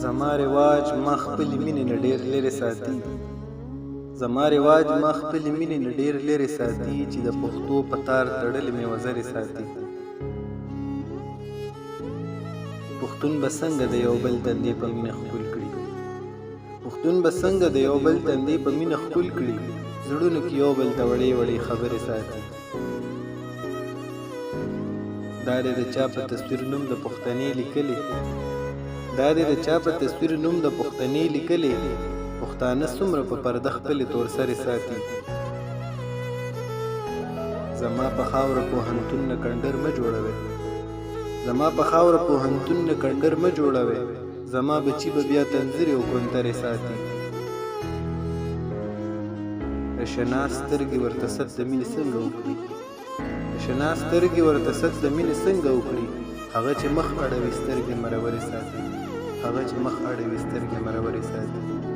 زما رواج ما خپلې مینې نه ډېر لرې ساتي زما رواج ما خپلې مینې نه ډېر لرې ساتي چې د پښتو په تار تړلې مې وزرې ساتي پښتون به څنګه د یو بل تندې په مینه ښکل کړي پښتون به څنګه د یو بل تندې په مینه ښکل کړي زړونو کې یو بل ته وړې وړې خبرې ساتي دا دی د چا په تصویر نوم د پښتنې لیکلې دا دی د چا په تصویر نوم د پښتنې لیکلې پښتانه څومره په پرده خپلې تور سرې ساتي زما په خاوره پوهنتون نه کنډر مه جوړوئ زما په خاوره پوهنتون نه کنډر مه جوړوئ زما بچي به بیا تنظیرې او کونترې ساتي د شنا سترګې ورته سد د مینې څنګه وکړي د شنا سترګې ورته سد د مینې څنګه وکړي هغه چې مخ اړوي سترګې مرورې ساتي هغه چې مخ اړوي سترګې مرورې ساتي